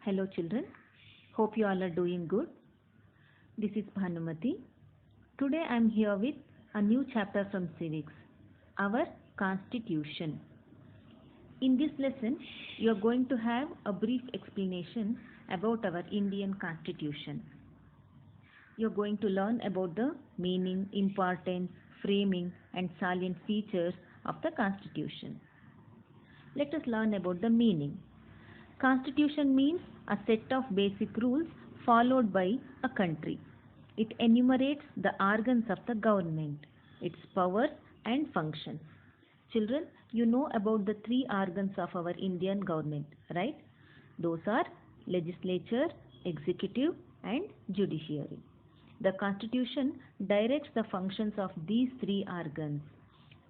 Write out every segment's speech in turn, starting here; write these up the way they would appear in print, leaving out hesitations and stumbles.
Hello children, hope you all are doing good. This is Bhanumati. Today I am here with a new chapter from civics, our constitution. In this lesson, you are going to have a brief explanation about our Indian constitution. You are going to learn about the meaning, importance, framing and salient features of the constitution. Let us learn about the meaning. Constitution means a set of basic rules followed by a country. It enumerates the organs of the government, its powers and functions. Children, you know about the three organs of our Indian government, right? Those are legislature, executive and judiciary. The Constitution directs the functions of these three organs.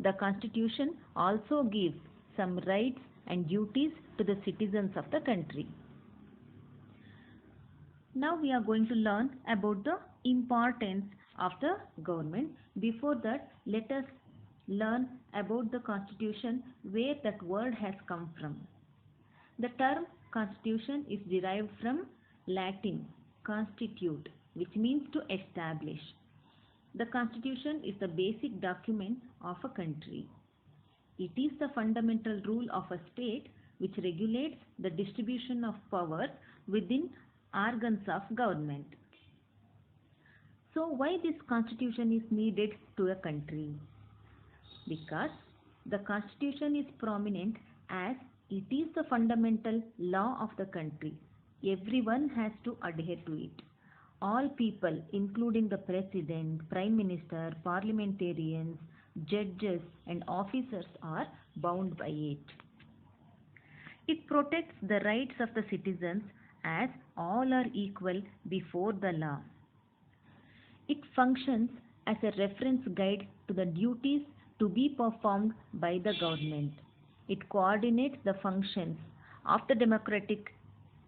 The Constitution also gives some rights and duties to the citizens of the country. Now we are going to learn about the importance of the government. Before that, let us learn about the constitution, where that word has come from. The term constitution is derived from Latin constitute, which means to establish. The constitution is the basic document of a country. It is the fundamental rule of a state which regulates the distribution of power within organs of government. So why this constitution is needed to a country? Because the constitution is prominent as it is the fundamental law of the country. Everyone has to adhere to it. All people, including the president, prime minister, parliamentarians, judges and officers, are bound by it. It protects the rights of the citizens as all are equal before the law. It functions as a reference guide to the duties to be performed by the government. It coordinates the functions of the democratic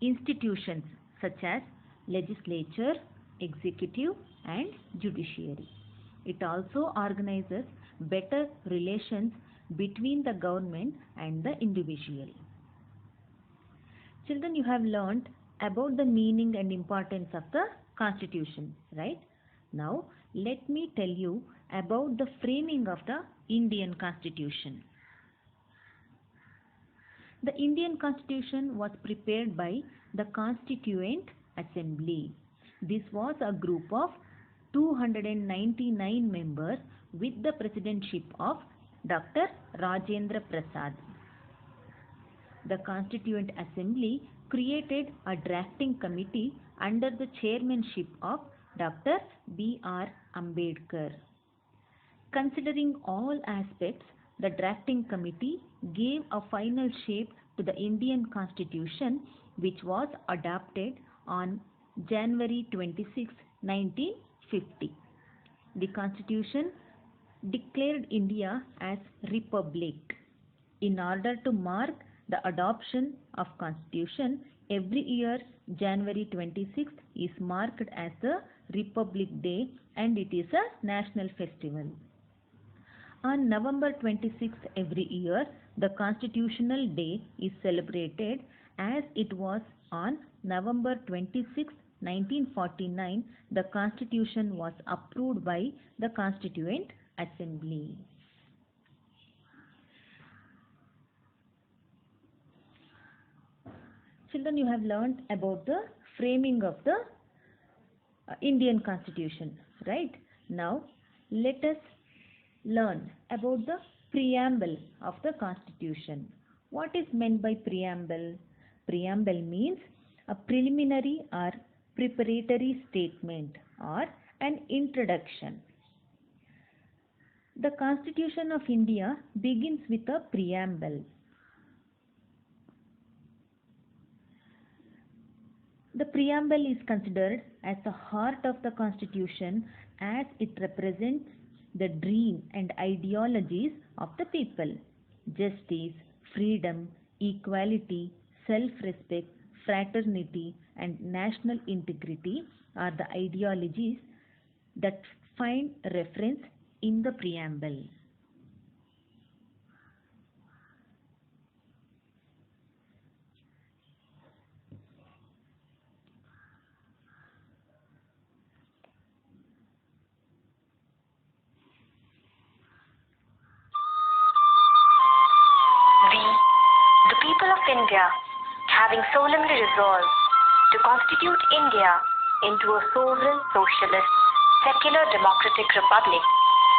institutions such as legislature, executive and judiciary. It also organizes better relations between the government and the individual. Children, you have learned about the meaning and importance of the constitution, right? Now, let me tell you about the framing of the Indian constitution. The Indian constitution was prepared by the Constituent Assembly. This was a group of 299 members with the presidentship of Dr. Rajendra Prasad. The Constituent Assembly created a drafting committee under the chairmanship of Dr. B.R. Ambedkar. Considering all aspects, the drafting committee gave a final shape to the Indian Constitution, which was adopted on January 26, 1950. The Constitution declared India as Republic. In order to mark the adoption of Constitution, every year January 26th is marked as the Republic Day and it is a national festival. On November 26th every year, the Constitutional Day is celebrated as it was on November 26, 1949, the Constitution was approved by the Constituent Assembly. Children, you have learned about the framing of the Indian Constitution, right? Now, let us learn about the preamble of the Constitution. What is meant by preamble? Preamble means a preliminary or preparatory statement or an introduction. The Constitution of India begins with a preamble. The preamble is considered as the heart of the Constitution as it represents the dream and ideologies of the people. Justice, freedom, equality, self-respect, fraternity and national integrity are the ideologies that find reference in the preamble. having solemnly resolved to constitute India into a sovereign, socialist, secular democratic republic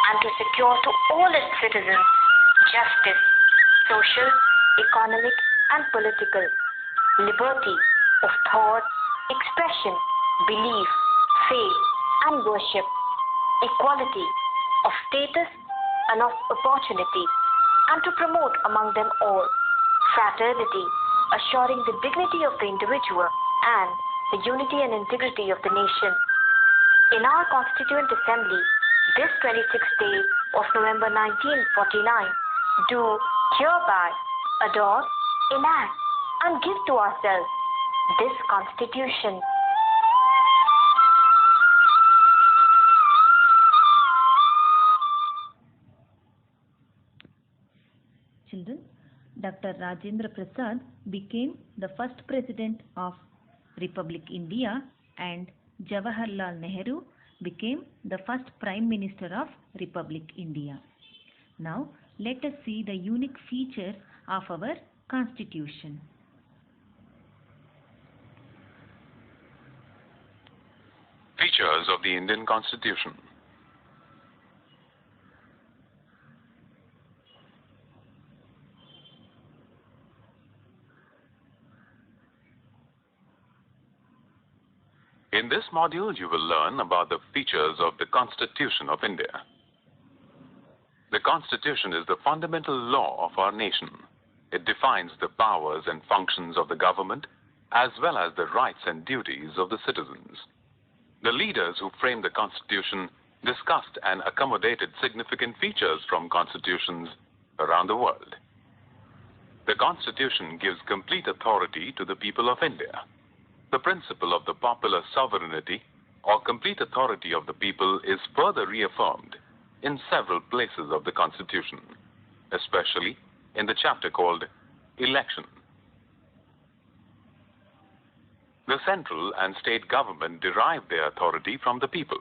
and to secure to all its citizens justice, social, economic and political, liberty of thought, expression, belief, faith and worship, equality of status and of opportunity, and to promote among them all fraternity, assuring the dignity of the individual and the unity and integrity of the nation. In our Constituent Assembly, this 26th day of November 1949, do hereby adopt, enact, and give to ourselves this Constitution. Children, Dr. Rajendra Prasad became the first President of Republic India and Jawaharlal Nehru became the first Prime Minister of Republic India. Now, let us see the unique features of our Constitution. Features of the Indian Constitution. In this module, you will learn about the features of the Constitution of India. The Constitution is the fundamental law of our nation. It defines the powers and functions of the government, as well as the rights and duties of the citizens. The leaders who framed the Constitution discussed and accommodated significant features from constitutions around the world. The Constitution gives complete authority to the people of India. The principle of the popular sovereignty or complete authority of the people is further reaffirmed in several places of the Constitution, especially in the chapter called Election. The central and state government derive their authority from the people.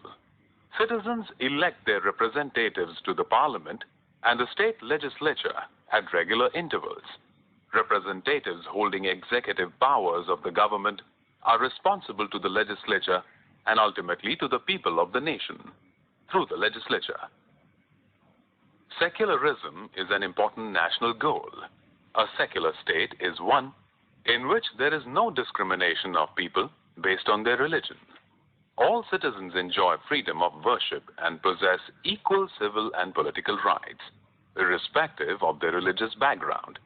Citizens elect their representatives to the parliament and the state legislature at regular intervals. Representatives holding executive powers of the government are responsible to the legislature and ultimately to the people of the nation through the legislature. Secularism is an important national goal. A secular state is one in which there is no discrimination of people based on their religion. All citizens enjoy freedom of worship and possess equal civil and political rights, irrespective of their religious background.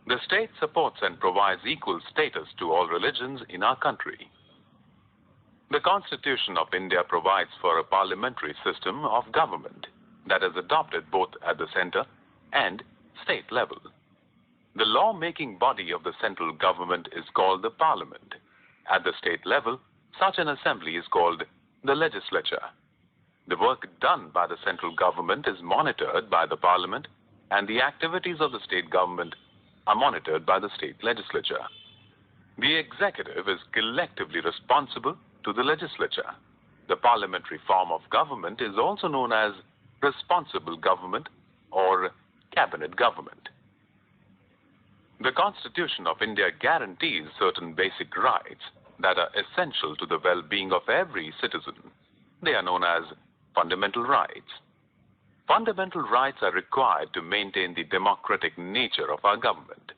The state supports and provides equal status to all religions in our country. The Constitution of India provides for a parliamentary system of government that is adopted both at the center and state level. The law-making body of the central government is called the Parliament. At the state level, such an assembly is called the legislature. The work done by the central government is monitored by the Parliament, and the activities of the state government are monitored by the state legislature. The executive is collectively responsible to the legislature. The parliamentary form of government is also known as responsible government or cabinet government. The Constitution of India guarantees certain basic rights that are essential to the well-being of every citizen. They are known as fundamental rights. Fundamental rights are required to maintain the democratic nature of our government.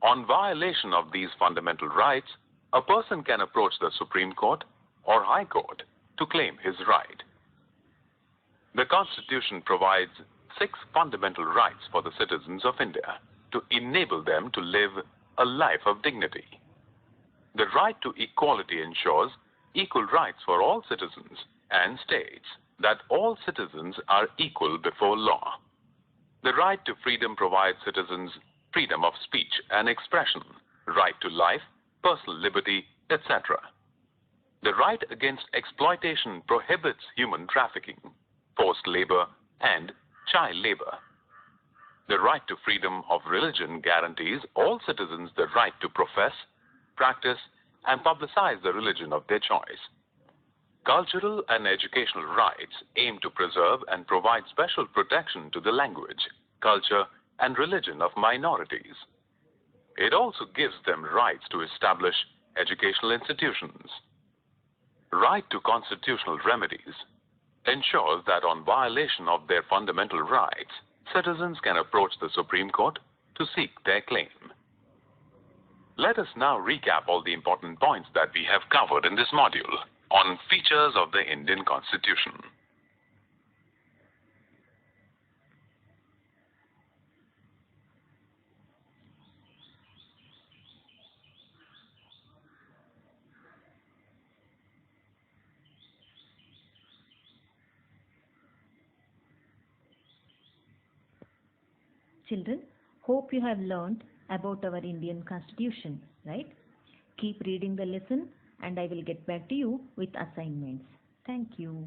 On violation of these fundamental rights, a person can approach the Supreme Court or High Court to claim his right. The Constitution provides 6 fundamental rights for the citizens of India to enable them to live a life of dignity. The right to equality ensures equal rights for all citizens and states that all citizens are equal before law. The right to freedom provides citizens freedom of speech and expression, right to life, personal liberty, etc. The right against exploitation prohibits human trafficking, forced labor, and child labor. The right to freedom of religion guarantees all citizens the right to profess, practice, and publicize the religion of their choice. Cultural and educational rights aim to preserve and provide special protection to the language, culture, and religion of minorities. It also gives them rights to establish educational institutions. Right to constitutional remedies ensures that on violation of their fundamental rights, citizens can approach the Supreme Court to seek their claim. Let us now recap all the important points that we have covered in this module on features of the Indian Constitution. Children, hope you have learned about our Indian Constitution, right? Keep reading the lesson and I will get back to you with assignments. Thank you.